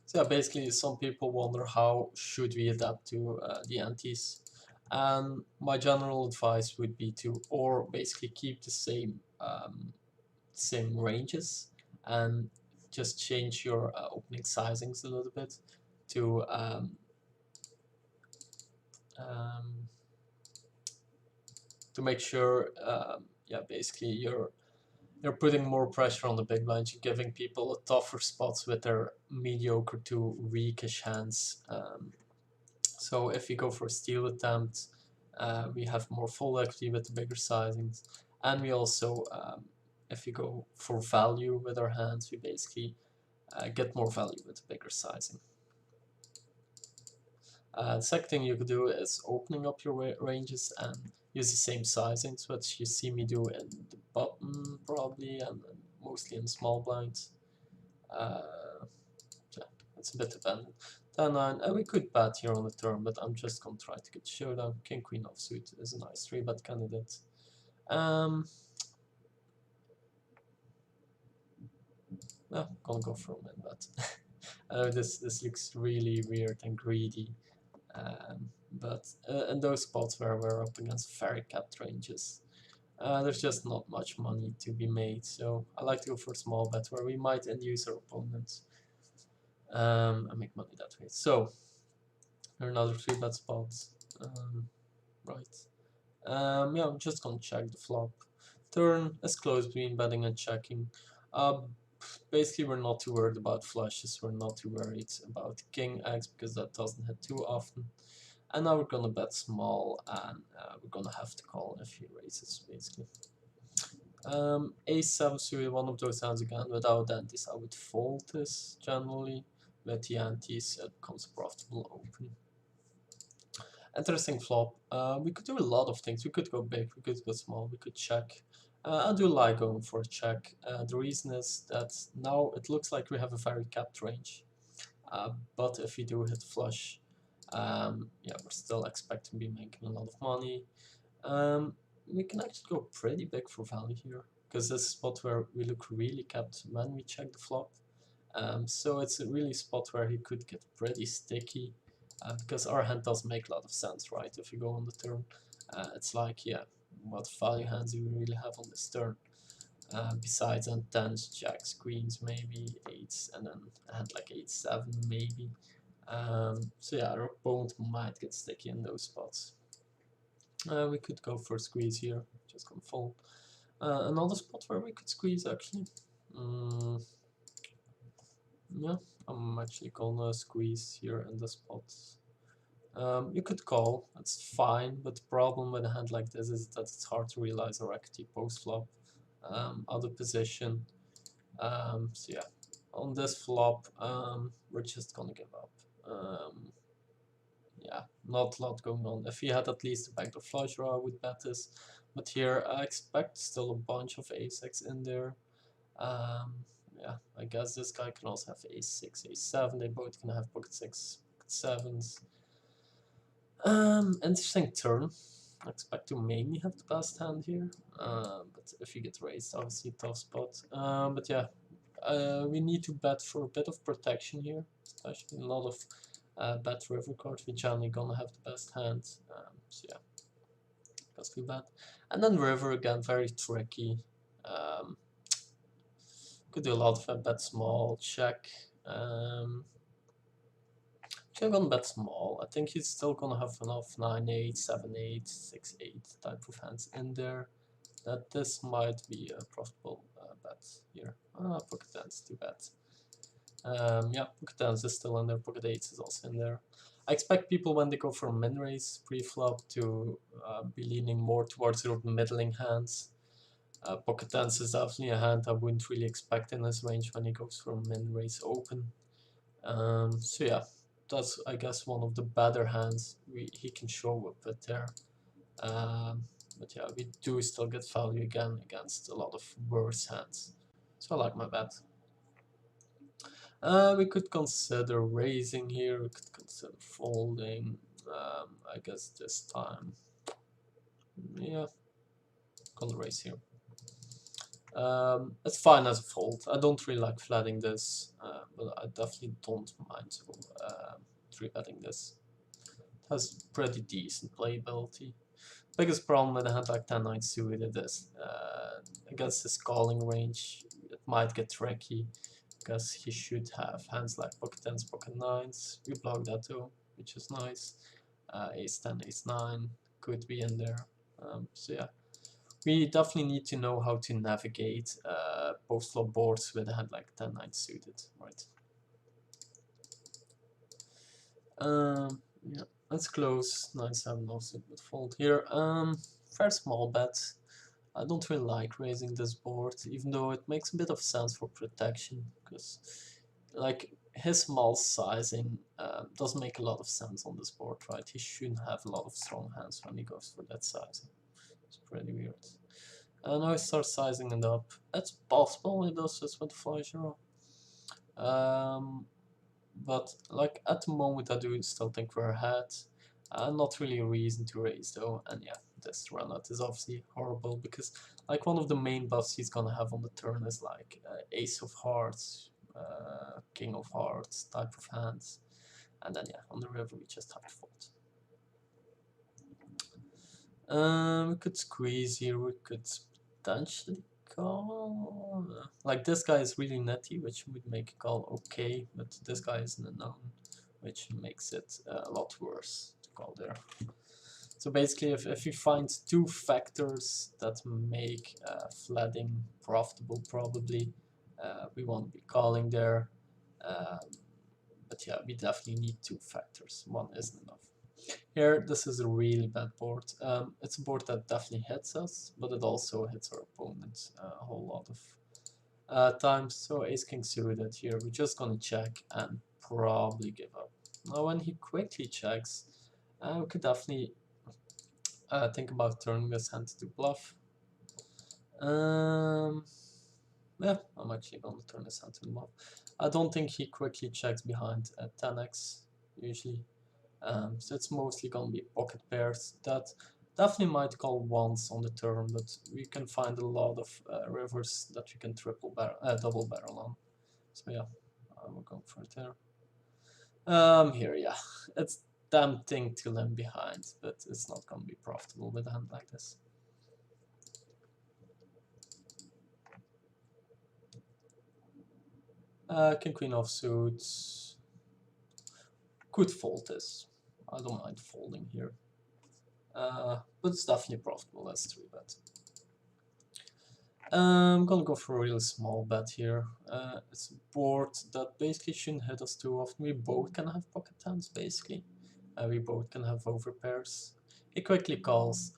So yeah, basically some people wonder how should we adapt to the antes, and my general advice would be to or basically keep the same ranges and just change your opening sizings a little bit to um, make sure yeah, basically you're putting more pressure on the big blinds. You're giving people a tougher spots with their mediocre to weakish hands. So if you go for a steal attempt, we have more full equity with the bigger sizings, and we also, if you go for value with our hands, we basically get more value with the bigger sizing. The second thing you could do is opening up your ranges and use the same sizings, which you see me do in the bottom probably, and mostly in small blinds. Yeah, it's a bit dependent. 10-9, we could bet here on the turn, but I'm just gonna try to get showdown. King Queen offsuit is a nice 3-bet candidate. Yeah, gonna go for a min bet. I know this looks really weird and greedy. But in those spots where we're up against very capped ranges, there's just not much money to be made. So I like to go for a small bet where we might induce our opponents and make money that way. So there are another 3-bet spots. Right. Yeah, I'm just gonna check the flop. Turn is close between betting and checking. Basically, we're not too worried about flushes. We're not too worried about king X because that doesn't hit too often. And now we're gonna bet small, and we're gonna have to call if he raises, basically. A7 suited, one of those hands again. Without antes, I would fold this generally. With the antes, it becomes a profitable open. Interesting flop. We could do a lot of things. We could go big, we could go small, we could check. I do like going for a check. The reason is that now it looks like we have a very capped range. But if we do hit flush, yeah, we're still expecting to be making a lot of money. We can actually go pretty big for value here, because this is a spot where we look really capped when we check the flop. So it's a really spot where he could get pretty sticky, because our hand does make a lot of sense, right? If you go on the turn, it's like, yeah, what value hands do we really have on this turn? Besides and tens, jacks, queens, maybe eights, and then a hand like 8-7 maybe. So yeah, our opponent might get sticky in those spots. We could go for a squeeze here, just gonna fold. Another spot where we could squeeze actually. Yeah, I'm actually gonna squeeze here in the spot. You could call, it's fine, but the problem with a hand like this is that it's hard to realize our equity post-flop. Out of position. So yeah, on this flop, we're just gonna give up. Yeah, not a lot going on. If he had at least a backdoor flush draw, I would bet this. But here, I expect still a bunch of ace-x in there. Yeah, I guess this guy can also have ace-6, ace-7. They both can have pocket 6, pocket 7s. Interesting turn. I expect to mainly have the best hand here. But if you get raised, obviously tough spot. But yeah, we need to bet for a bit of protection here, especially a lot of bet river cards. We're generally gonna have the best hand. So yeah, because we bet. And then river again, very tricky. Could do a lot of bet small, check. I'm gonna bet small. I think he's still gonna have enough 9-8, 7-8, 6-8 type of hands in there. That this might be a profitable bet here. Pocket 10s, too bad. Yeah, pocket 10s is still in there, pocket 8s is also in there. I expect people when they go for min raise pre-flop to be leaning more towards your middling hands. Pocket 10s is definitely a hand I wouldn't really expect in his range when he goes for min raise open. So yeah, that's I guess one of the better hands he can show up with there. But yeah, we do still get value again against a lot of worse hands. So I like my bet. We could consider raising here, we could consider folding. I guess this time, yeah, gonna raise here. It's fine as a fold. I don't really like flatting this, but I definitely don't mind three betting this. It has pretty decent playability. Biggest problem with a hand like 10-9 suited is against his calling range, it might get tricky because he should have hands like pocket 10s, pocket 9s. We block that too, which is nice. Ace 10, ace 9 could be in there. So yeah, we definitely need to know how to navigate post-flop boards with a hand like 10-9 suited, right? Yeah, let's close 9-7 also would fold here. Very small bet. I don't really like raising this board, even though it makes a bit of sense for protection, because like his small sizing doesn't make a lot of sense on this board, right? He shouldn't have a lot of strong hands when he goes for that sizing. It's pretty weird. And now he starts sizing it up. It's possible he does this with 5-0. But like at the moment I do still think we're ahead. Not really a reason to raise though, and yeah, this runout is obviously horrible because like one of the main buffs he's gonna have on the turn is like ace of hearts, king of hearts type of hands, and then yeah, on the river we just have to fold. We could squeeze here, we could potentially call. Like this guy is really nutty, which would make a call okay, but this guy is an unknown, which makes it a lot worse to call there. So basically, if you find two factors that make flatting profitable, probably we won't be calling there. But yeah, we definitely need two factors. One isn't enough. Here, this is a really bad board. It's a board that definitely hits us, but it also hits our opponent a whole lot of times. So ace king suited here, we're just gonna check and probably give up. Now when he quickly checks, we could definitely think about turning this hand to bluff. Yeah, I'm actually gonna turn this hand to bluff. I don't think he quickly checks behind at 10x usually. So it's mostly gonna be pocket pairs that definitely might call once on the turn, but we can find a lot of rivers that we can double barrel on. So yeah, we're going for it there. Here, yeah, it's tempting to limp behind, but it's not gonna be profitable with a hand like this. King queen offsuit. Could fold this. I don't mind folding here. But it's definitely profitable as 3-bet. I'm gonna go for a really small bet here. It's a board that basically shouldn't hit us too often. We both can have pocket tens basically. We both can have overpairs. He quickly calls.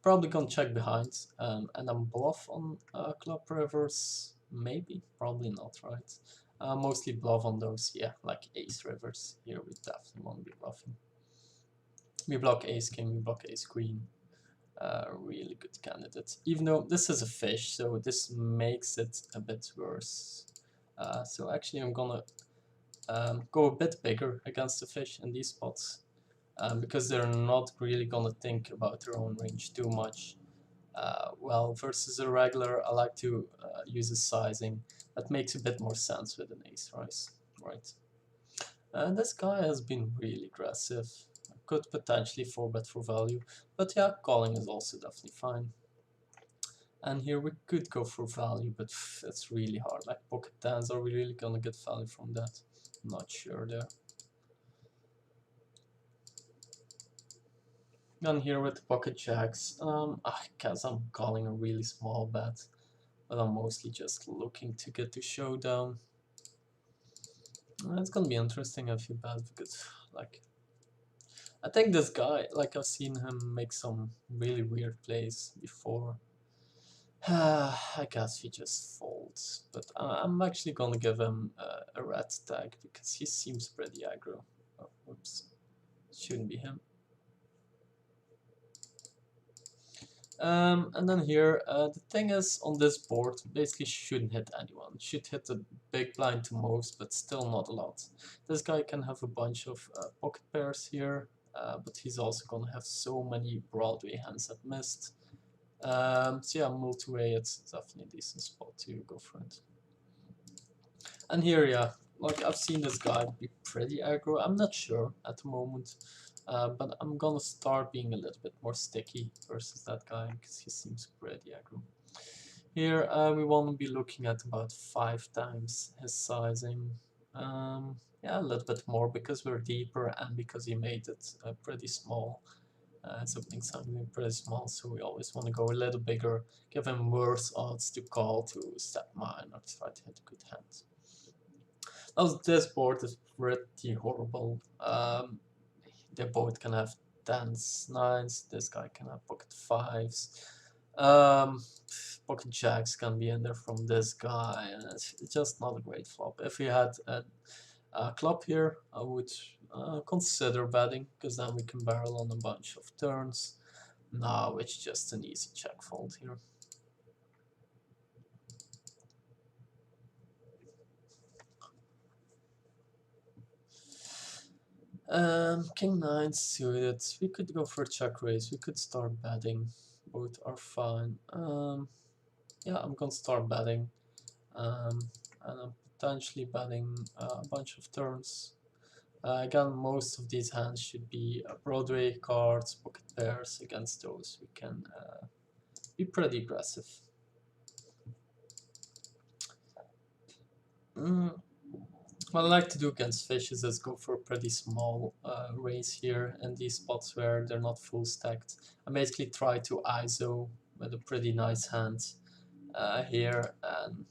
Probably gonna check behind and then bluff on club rivers. Maybe, probably not, right? Mostly bluff on those, yeah, like ace rivers. Here we definitely won't be bluffing. We block ace king, we block ace queen. Really good candidate. Even though this is a fish, so this makes it a bit worse. So actually I'm gonna go a bit bigger against the fish in these spots. Because they're not really gonna think about their own range too much. Well, versus a regular, I like to use a sizing that makes a bit more sense with an ace rise, right? And this guy has been really aggressive. Could potentially 4-bet for value, but yeah, calling is also definitely fine. And here we could go for value, but it's really hard. Like pocket tens, are we really gonna get value from that? Not sure there. And here with the pocket jacks, I guess I'm calling a really small bet, but I'm mostly just looking to get to showdown. It's gonna be interesting if you bet, because like I think this guy, like I've seen him make some really weird plays before. I guess he just folds, but I'm actually gonna give him a red tag because he seems pretty aggro. Oh, oops, shouldn't be him. And then here, the thing is, on this board, basically shouldn't hit anyone. Should hit a big blind to most, but still not a lot. This guy can have a bunch of pocket pairs here, but he's also gonna have so many Broadway hands that missed. So yeah, multi-way, it's definitely a decent spot to go for it. And here, yeah, like I've seen this guy be pretty aggro. I'm not sure at the moment, but I'm gonna start being a little bit more sticky versus that guy because he seems pretty aggro. Here we want to be looking at about 5 times his sizing. Yeah, a little bit more because we're deeper and because he made it pretty small. Something pretty small, so we always want to go a little bigger, give him worse odds to call, to step mine, or try to hit a good hand. Now this board is pretty horrible. They both can have 10s, 9s, this guy can have pocket 5s. Pocket jacks can be in there from this guy, and it's just not a great flop. If he had a club here, I would consider betting, because then we can barrel on a bunch of turns. Now it's just an easy check fold here. King 9 suited. We could go for a check raise. We could start betting. Both are fine. Yeah, I'm gonna start betting. And I'm potentially betting a bunch of turns. Again, most of these hands should be Broadway cards, pocket pairs. Against those, we can be pretty aggressive. What I like to do against fishes is go for a pretty small raise here in these spots where they're not full stacked. I basically try to ISO with a pretty nice hand here, and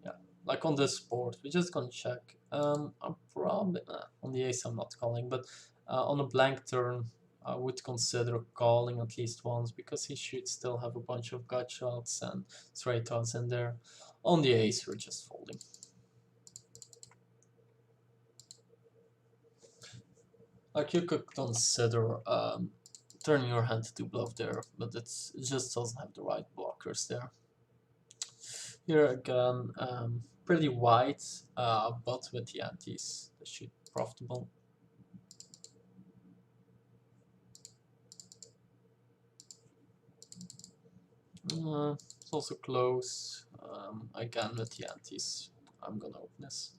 yeah, like on this board, we're just gonna check. I'm probably on the ace I'm not calling, but on a blank turn I would consider calling at least once because he should still have a bunch of gut shots and straight odds in there. On the ace we're just folding. Like you could consider turning your hand to bluff there, but it just doesn't have the right blockers there. Here again, pretty wide, but with the antes, that should be profitable. It's also close. Again with the antes, I'm gonna open this.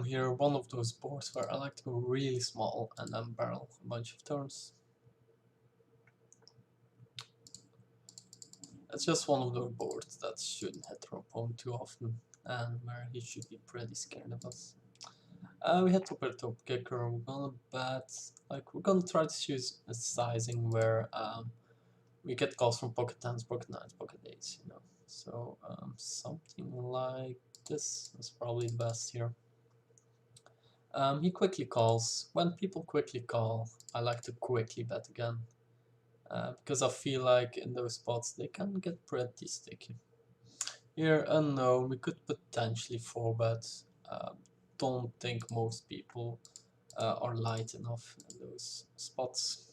Here, one of those boards where I like to go really small and then barrel a bunch of turns. It's just one of those boards that shouldn't hit our opponent too often, and where he should be pretty scared of us. We hit top kicker, we're gonna bet, like we're gonna try to choose a sizing where we get calls from pocket 10s, pocket 9s, pocket 8s, you know. So something like this is probably the best here. He quickly calls. When people quickly call, I like to quickly bet again. Because I feel like in those spots they can get pretty sticky. Here, unknown, we could potentially 4-bet. Don't think most people are light enough in those spots.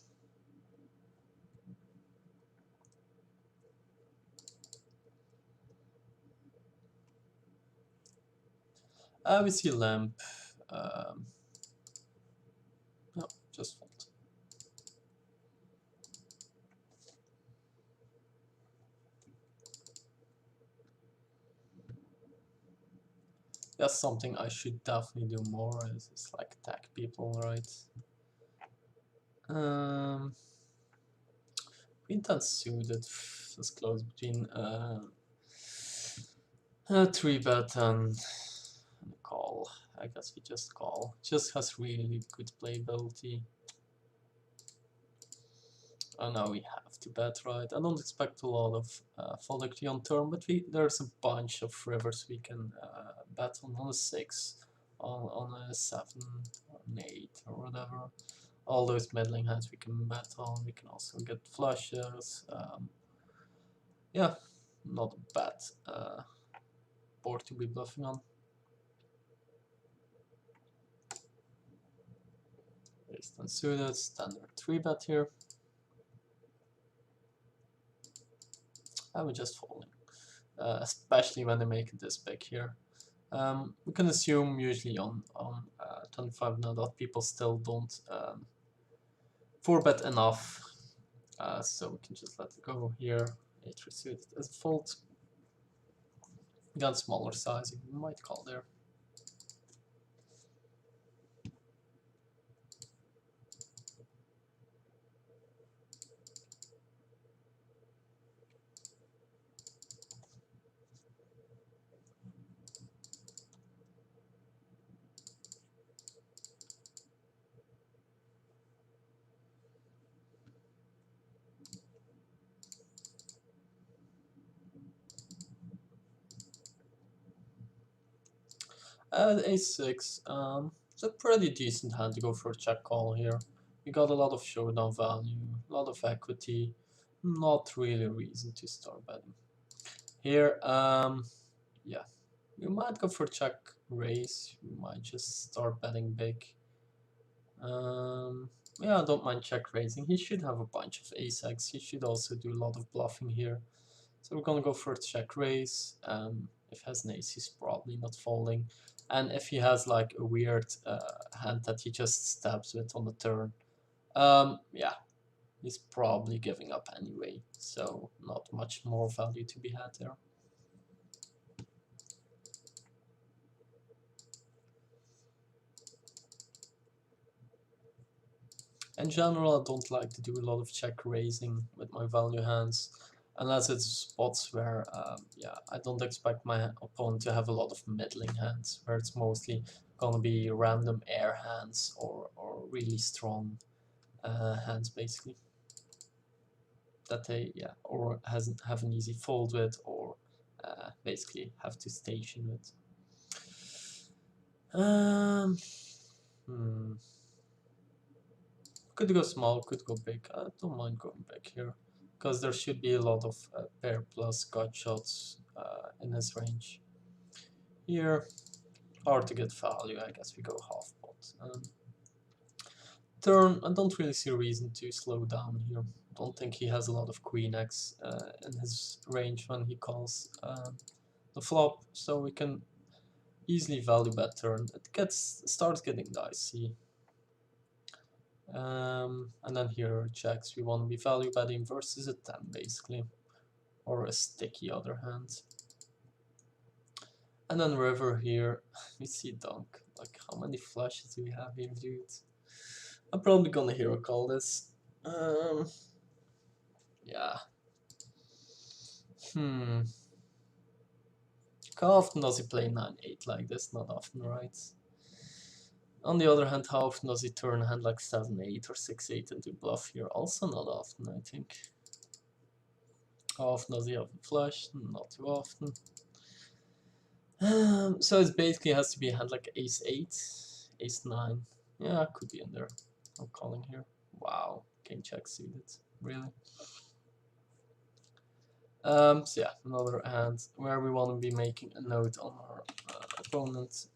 We see lamp. No, just fold. That's something I should definitely do more. Is like attack people, right? Queen 10 suited is close between 3-bet and call. I guess we just call. Just has really good playability. And now we have to bet, right? I don't expect a lot of fold equity on turn, but there's a bunch of rivers we can bet on a 6, on a 7, on an 8, or whatever. All those middling hands we can bet on. We can also get flushes. Yeah, not a bad board to be bluffing on. Ace 10 suited, standard 3-bet here. And we're just folding, especially when they make it this big here. We can assume usually on 25 now that people still don't 4-bet enough So we can just let it go here. 8 suited as a fold. Got smaller sizing, we might call there. A6, it's a pretty decent hand to go for a check call here. We got a lot of showdown value, a lot of equity, not really a reason to start betting. Here, yeah, we might go for check raise, we might just start betting big. Yeah, I don't mind check raising. He should have a bunch of ace-x, he should also do a lot of bluffing here. So we're gonna go for a check raise. If he has an ace, he's probably not folding. And if he has like a weird hand that he just stabs with on the turn, yeah, he's probably giving up anyway. So not much more value to be had there. In general, I don't like to do a lot of check raising with my value hands, unless it's spots where, yeah, I don't expect my opponent to have a lot of middling hands, where it's mostly gonna be random air hands or really strong hands, basically. That they, yeah, or have an easy fold with, or basically have to station with. Hmm. Could go small, could go big. I don't mind going big here, because there should be a lot of pair plus gut shots in this range. Here, hard to get value, I guess we go half pot. Turn, I don't really see a reason to slow down here. Don't think he has a lot of queen X in his range when he calls the flop, so we can easily value bet turn. It starts getting dicey. And then here checks, we want to be value betting versus a 10 basically, or a sticky other hand. And then river here, we see dunk. Like, how many flushes do we have here, dude? I'm probably gonna hero call this. Yeah. How often does he play 9-8 like this? Not often, right? On the other hand, how often does he turn a hand like 7-8 or 6-8 into bluff here? Also not often, I think. How often does he have a flush? Not too often. So it basically has to be a hand like ace-8, ace-9. Yeah, could be in there. I'm calling here. Wow, king check suited. Really? So yeah, another hand where we want to be making a note on our opponent.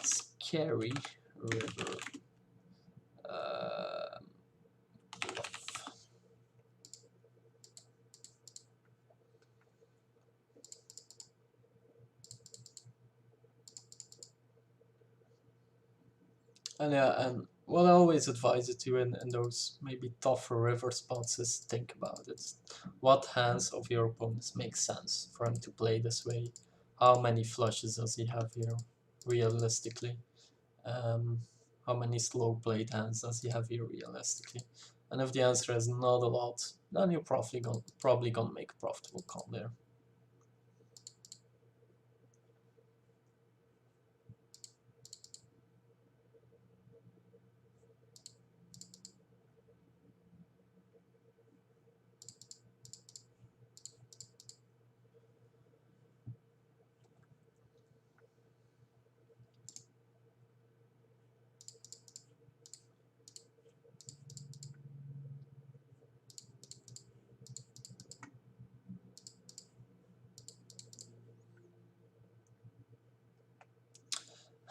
Scary river. Bluff. And yeah, and what I always advise you to in those maybe tougher river spots is think about it. What hands of your opponents make sense for him to play this way? How many flushes does he have here, realistically? How many slow played hands does he have here, realistically? And if the answer is not a lot, then you're probably gonna make a profitable call there.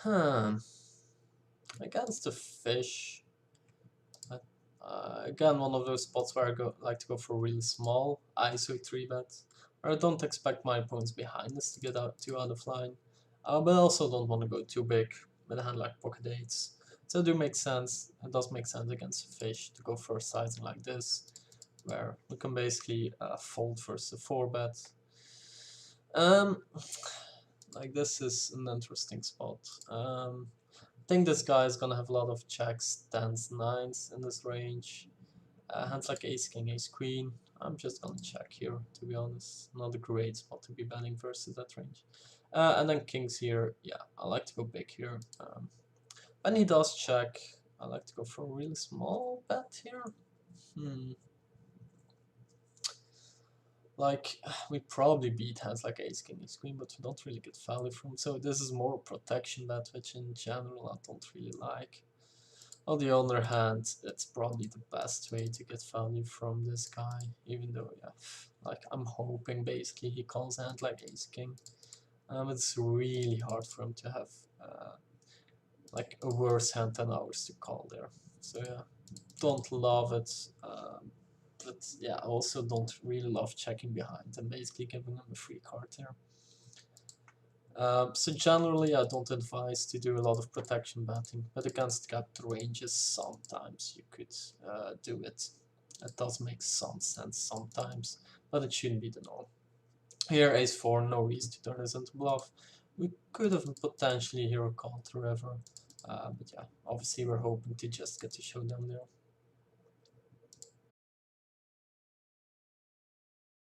Hmm. Against the fish, again, one of those spots where I like to go for really small ISO 3-bet, where I don't expect my opponents behind us to get too out of line, but I also don't want to go too big. with a hand like pocket eights. So it do make sense. It does make sense against a fish to go first sizing like this, where we can basically fold versus a 4-bet. Like this is an interesting spot. I think this guy is gonna have a lot of jacks, tens, nines in this range. Hands like ace king, ace queen. I'm just gonna check here, to be honest. Not a great spot to be betting versus that range. And then kings here. Yeah, I like to go big here. When he does check, I like to go for a really small bet here. Like, we probably beat hands like ace king, ace queen, but we don't really get value from it. So this is more a protection bet, which in general I don't really like. On the other hand, it's probably the best way to get value from this guy, even though, yeah, like I'm hoping basically he calls hand like ace king. It's really hard for him to have like a worse hand than ours to call there. So yeah, don't love it, but yeah, I also don't really love checking behind and basically giving him a free card here. So generally I don't advise to do a lot of protection betting, but against capped ranges sometimes you could do it. It does make some sense sometimes, but it shouldn't be the norm. Here ace 4, no reason to turn this into bluff. We could have potentially hero called the river, but yeah, obviously we're hoping to just get the showdown there.